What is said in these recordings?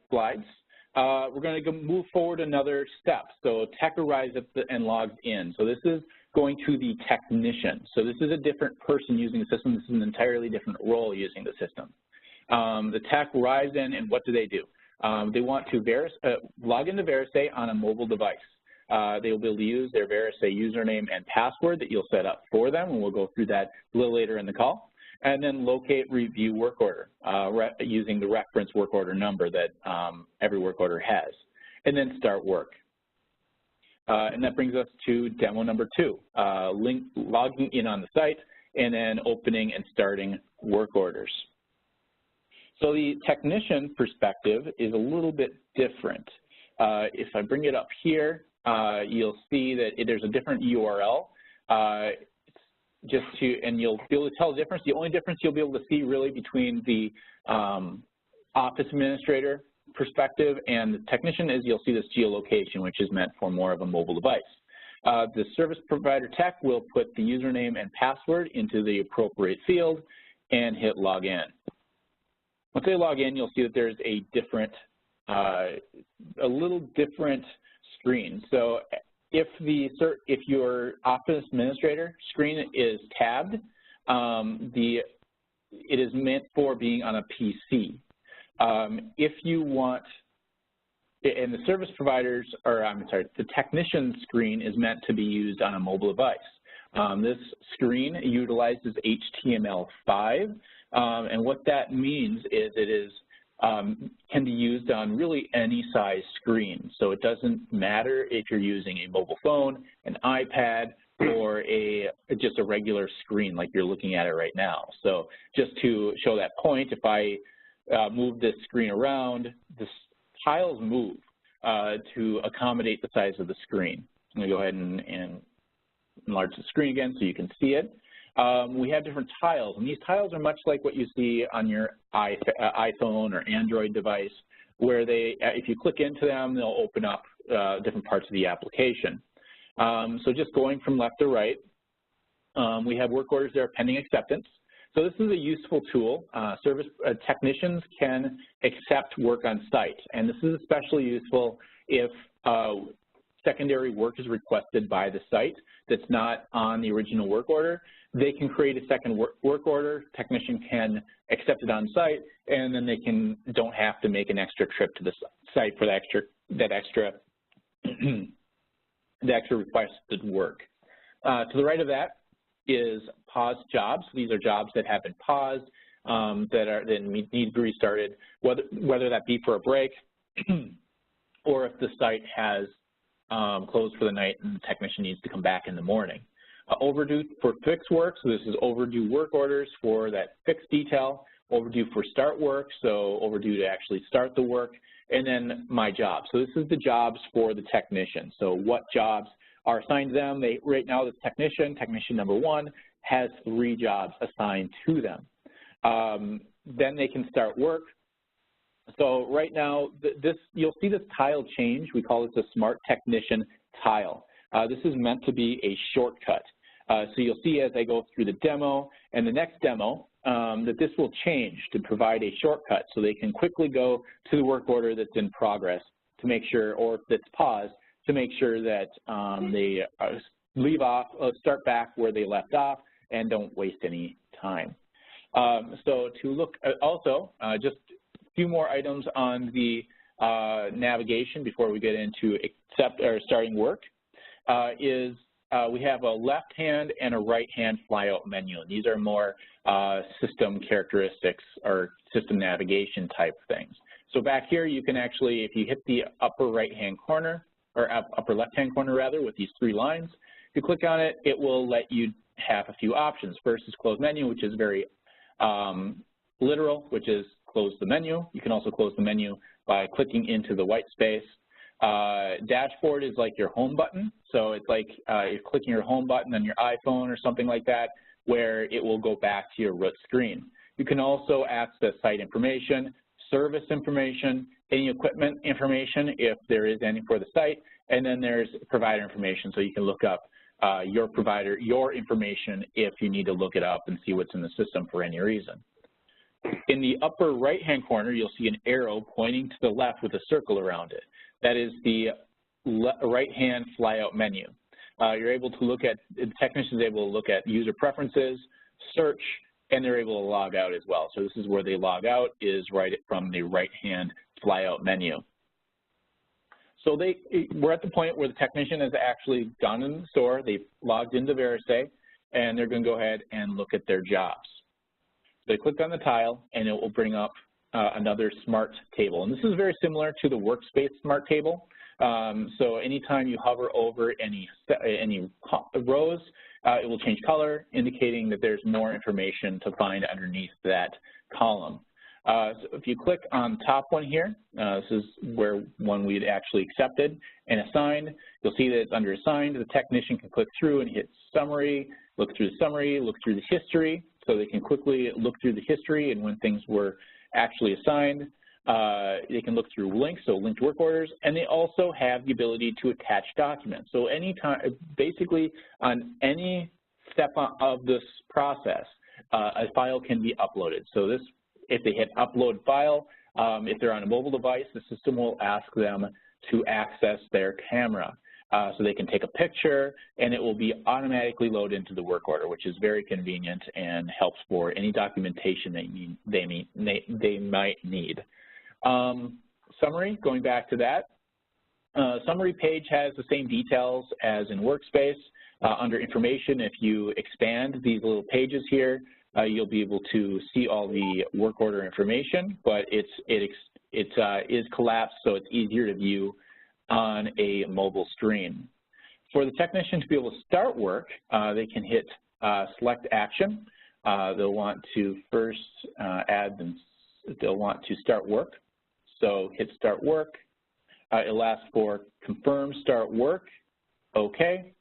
slides, we're going to move forward another step. So tech arrives and logs in. So this is going to the technician. So this is a different person using the system. This is an entirely different role using the system. The tech arrives in, and what do? They want to log into Verisay on a mobile device. They will be able to use their Verisay username and password that you'll set up for them, and we'll go through that a little later in the call. And then locate, review work order using the reference work order number that every work order has, and then start work. And that brings us to demo number 2, logging in on the site and then opening and starting work orders. So the technician perspective is a little bit different. If I bring it up here, you'll see that there's a different URL. And you'll be able to tell the difference. The only difference you'll be able to see really between the office administrator perspective and the technician is you'll see this geolocation, which is meant for more of a mobile device. The service provider tech will put the username and password into the appropriate field and hit log in. Once they log in, you'll see that there's a little different screen. So if your office administrator screen is tabbed, it is meant for being on a PC. If you want, and the service providers, the technician screen is meant to be used on a mobile device. This screen utilizes HTML5, and what that means is it is can be used on really any size screen. So it doesn't matter if you're using a mobile phone, an iPad, or just a regular screen like you're looking at it right now. So just to show that point, if I move this screen around, the tiles move to accommodate the size of the screen. I'm going to go ahead and enlarge the screen again so you can see it. We have different tiles, and these tiles are much like what you see on your iPhone or Android device, where if you click into them, they'll open up different parts of the application. So just going from left to right, we have work orders that are pending acceptance. So this is a useful tool. Technicians can accept work on site, and this is especially useful if secondary work is requested by the site that's not on the original work order. They can create a second work order, technician can accept it on site, and then they don't have to make an extra trip to the site for the extra requested work. To the right of that is paused jobs. These are jobs that have been paused, that need to be restarted, whether that be for a break or if the site has closed for the night and the technician needs to come back in the morning. Overdue for fixed work, so this is overdue work orders for that fixed detail. Overdue for start work, so overdue to actually start the work. And then my job. So this is the jobs for the technician. So what jobs are assigned to them? Right now, the technician number 1, has 3 jobs assigned to them. Then they can start work. So right now, you'll see this tile change. We call this a Smart Technician tile. This is meant to be a shortcut. So you'll see as I go through the demo and the next demo that this will change to provide a shortcut so they can quickly go to the work order that's in progress to make sure, or if it's paused, to make sure that they leave off, start back where they left off and don't waste any time. So to look also, just a few more items on the navigation before we get into starting work. We have a left-hand and a right-hand flyout menu. These are more system characteristics or system navigation type things. So back here, you can actually, if you hit the upper right-hand corner, or upper left-hand corner rather, with these 3 lines, if you click on it, it will let you have a few options. First is close menu, which is very literal, which is close the menu. You can also close the menu by clicking into the white space. Dashboard is like your home button, so it's like you're clicking your home button on your iPhone or something like that, where it will go back to your root screen. You can also access site information, service information, any equipment information if there is any for the site, and then there's provider information, so you can look up your provider, your information if you need to look it up and see what's in the system for any reason. In the upper right-hand corner, you'll see an arrow pointing to the left with a circle around it. That is the right-hand flyout menu. You're able to look at, the technician is able to look at user preferences, search, and they're able to log out as well. So this is where they log out, is right from the right-hand flyout menu. So we're at the point where the technician has actually gone into the store, they've logged into VeriSay, and they're going to go ahead and look at their jobs. They click on the tile, and it will bring up another smart table. And this is very similar to the workspace smart table. So anytime you hover over any rows, it will change color, indicating that there's more information to find underneath that column. So if you click on the top one here, this is where one we'd actually accepted and assigned. You'll see that it's under assigned. The technician can click through and hit summary, look through the summary, look through the history, so they can quickly look through the history and when things were actually assigned. They can look through links, so linked work orders, and they also have the ability to attach documents. So anytime, basically on any step of this process, a file can be uploaded. So this, if they hit upload file, if they're on a mobile device, the system will ask them to access their camera. So they can take a picture, and it will be automatically loaded into the work order, which is very convenient and helps for any documentation they might need. Summary, going back to that, summary page has the same details as in Workspace. Under information, if you expand these little pages here, you'll be able to see all the work order information, but it is collapsed, so it's easier to view on a mobile screen. For the technician to be able to start work, they can hit select action. They'll want to first they'll want to start work. So hit start work. It'll ask for confirm start work, okay,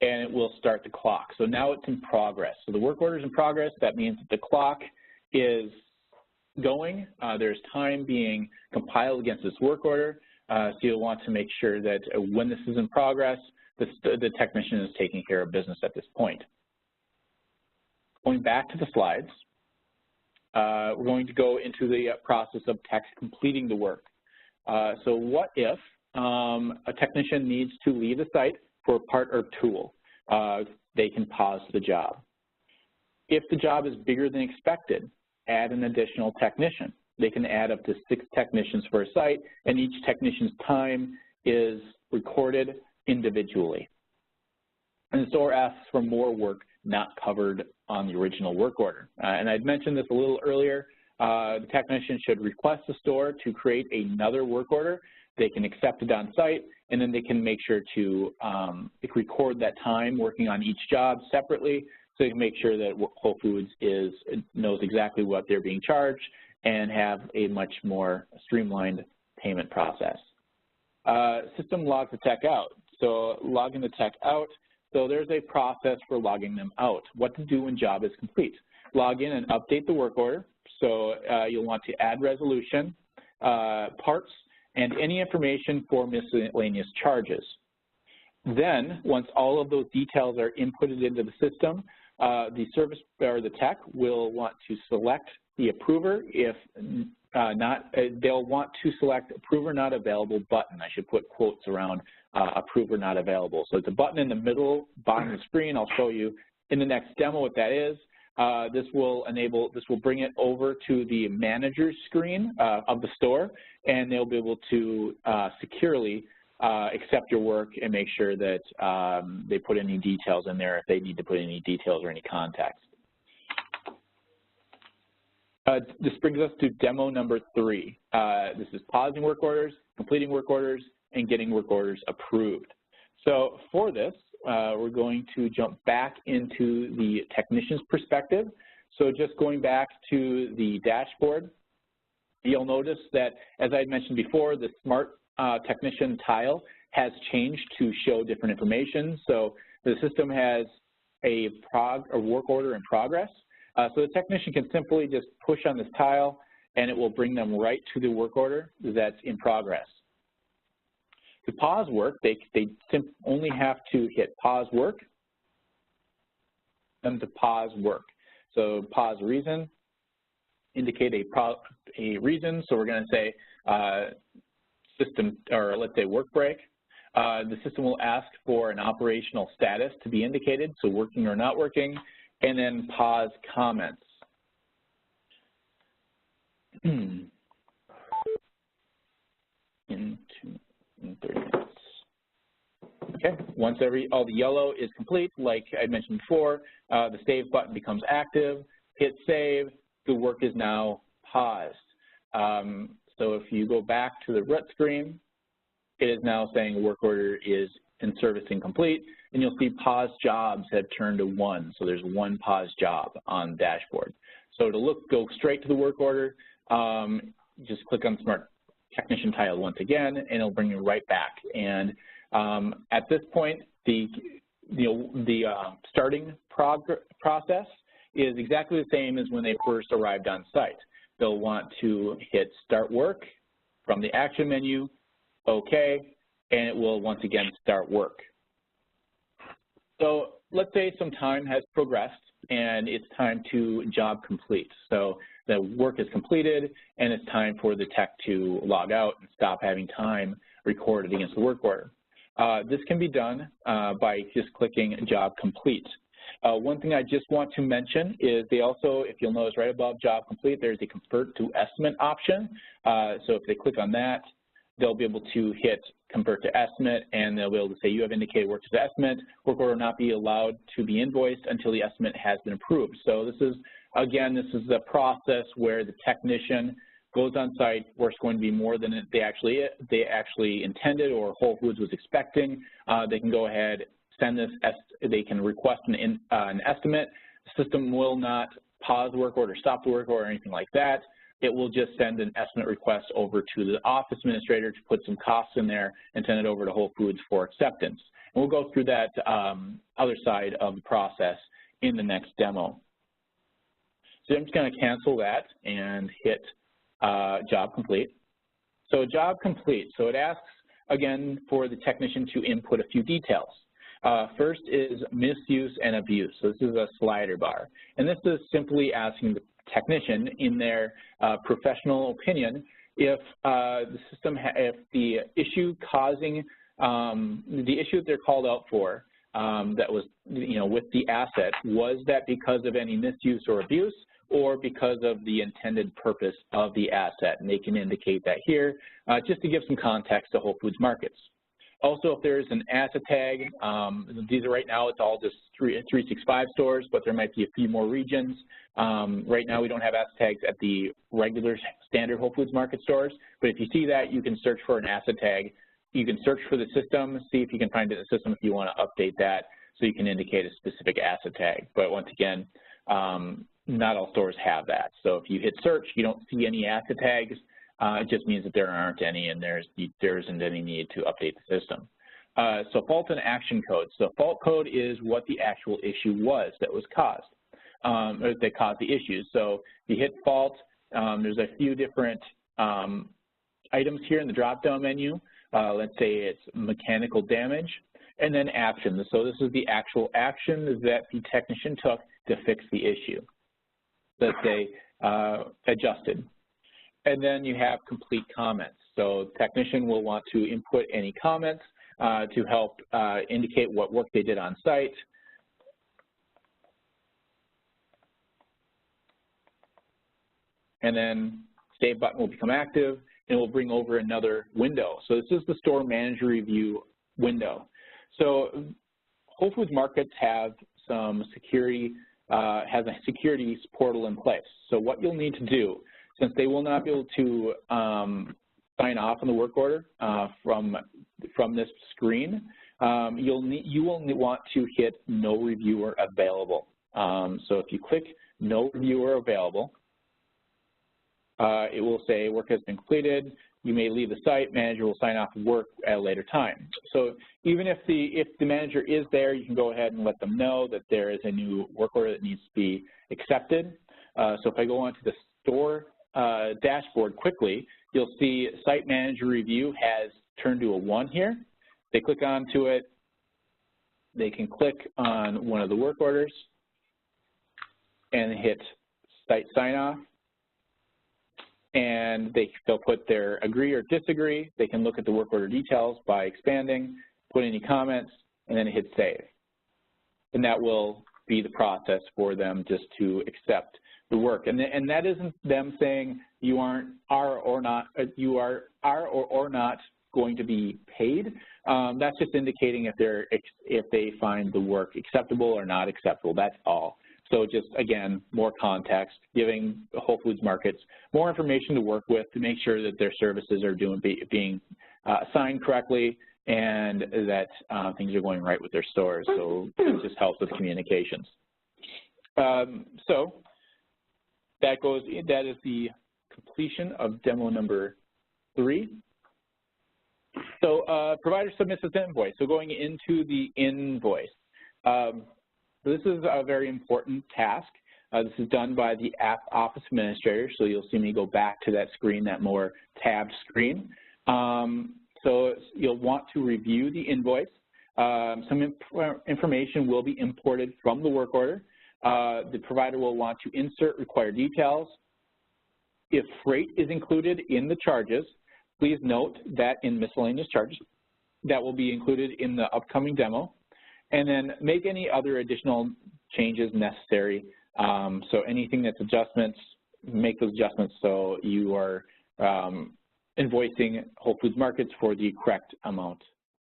and it will start the clock. So now it's in progress. So the work order is in progress. That means that the clock is going. There's time being compiled against this work order. So you'll want to make sure that when this is in progress, the technician is taking care of business at this point. Going back to the slides, we're going to go into the process of completing the work. So what if a technician needs to leave the site for a part or tool? They can pause the job. If the job is bigger than expected, add an additional technician. They can add up to 6 technicians per site, and each technician's time is recorded individually. And the store asks for more work not covered on the original work order. And I'd mentioned this a little earlier. The technician should request the store to create another work order. They can accept it on site, and then they can make sure to record that time working on each job separately, so they can make sure that Whole Foods knows exactly what they're being charged and have a much more streamlined payment process. System logs the tech out. So logging the tech out, so there's a process for logging them out. What to do when job is complete. Log in and update the work order. So you'll want to add resolution, parts, and any information for miscellaneous charges. Then, once all of those details are inputted into the system, the service or the tech will want to select the approver. If not, they'll want to select approver not available button. I should put quotes around approver not available. So it's a button in the middle bottom of the screen. I'll show you in the next demo what that is. This will bring it over to the manager's screen of the store, and they'll be able to securely accept your work and make sure that they put any details in there if they need to put any details or any context. This brings us to demo number 3. This is pausing work orders, completing work orders, and getting work orders approved. So for this, we're going to jump back into the technician's perspective. So just going back to the dashboard, you'll notice that, as I mentioned before, the smart technician tile has changed to show different information. So the system has a work order in progress. So the technician can simply just push on this tile, and it will bring them right to the work order that's in progress. To pause work, they only have to hit pause work and to pause work. So pause reason, indicate a reason. So we're going to say system, or let's say work break. The system will ask for an operational status to be indicated, so working or not working, and then pause comments. In 30 minutes. Okay, once all the yellow is complete, like I mentioned before, the save button becomes active, hit save, the work is now paused. So if you go back to the root screen, it is now saying work order is in service incomplete, and you'll see paused jobs have turned to 1, so there's 1 paused job on the dashboard. So to go straight to the work order, just click on Smart Technician title once again, and it'll bring you right back. And at this point, the starting process is exactly the same as when they first arrived on site. They'll want to hit Start Work from the Action menu, OK, and it will once again start work. So let's say some time has progressed and it's time to job complete. So the work is completed and it's time for the tech to log out and stop having time recorded against the work order. This can be done by just clicking Job Complete. One thing I just want to mention is they also, if you'll notice right above Job Complete, there's a Convert to Estimate option. So if they click on that, they'll be able to hit Convert to Estimate, and they'll be able to say you have indicated work to estimate. Work order will not be allowed to be invoiced until the estimate has been approved. So this is, again, this is the process where the technician goes on site, work's going to be more than they actually intended or Whole Foods was expecting. They can go ahead, send this, they can request an estimate. The system will not pause the work order, stop the work order, or anything like that. It will just send an estimate request over to the office administrator to put some costs in there and send it over to Whole Foods for acceptance. And we'll go through that other side of the process in the next demo. So I'm just going to cancel that and hit Job Complete. So Job Complete, so it asks again for the technician to input a few details. First is misuse and abuse. So this is a slider bar. And this is simply asking the technician in their professional opinion if the system, if the issue causing, the issue that they're called out for that was, with the asset, was that because of any misuse or abuse, or because of the intended purpose of the asset. And they can indicate that here, just to give some context to Whole Foods Markets. Also, if there's an asset tag, these are right now, it's all just 365 stores, but there might be a few more regions. Right now, we don't have asset tags at the regular standard Whole Foods Market stores, but if you see that, you can search for an asset tag. You can search for the system, see if you can find it in the system if you want to update that, so you can indicate a specific asset tag. But once again, not all stores have that. So if you hit search, you don't see any asset tags, it just means that there aren't any and there isn't any need to update the system. So fault and action code. So fault code is what the actual issue was that was caused, or that caused the issue. So if you hit fault, there's a few different items here in the drop-down menu. Let's say it's mechanical damage, and then action. So this is the actual action that the technician took to fix the issue. Let's say adjusted. And then you have complete comments. So the technician will want to input any comments to help indicate what work they did on site. And then save button will become active and it will bring over another window. So this is the store manager review window. So Whole Foods Markets have some security, has a security portal in place. So what you'll need to do, since they will not be able to sign off on the work order from this screen, you will want to hit No Reviewer Available. So if you click No Reviewer Available, it will say work has been completed. You may leave the site. Manager will sign off work at a later time. So even if the manager is there, you can go ahead and let them know that there is a new work order that needs to be accepted. So if I go onto the store dashboard quickly, you'll see Site Manager Review has turned to a 1 here. They click onto it. They can click on one of the work orders and hit Site Sign Off. and they'll put their agree or disagree. They can look at the work order details by expanding, put any comments, and then hit save. And that will be the process for them just to accept the work. And that isn't them saying you are or not going to be paid. That's just indicating if they find the work acceptable or not acceptable. That's all. So just, again, more context, giving Whole Foods Markets more information to work with to make sure that their services are being assigned correctly and that things are going right with their stores. So it just helps with communications. So that is the completion of demo number 3. So provider submits its invoice. So going into the invoice. This is a very important task. This is done by the app office administrator, so you'll see me go back to that screen, that more tabbed screen. So you'll want to review the invoice. Some information will be imported from the work order. The provider will want to insert required details. If freight is included in the charges, please note that in miscellaneous charges, that will be included in the upcoming demo. And then make any other additional changes necessary. So anything that's adjustments, make those adjustments so you are invoicing Whole Foods Markets for the correct amount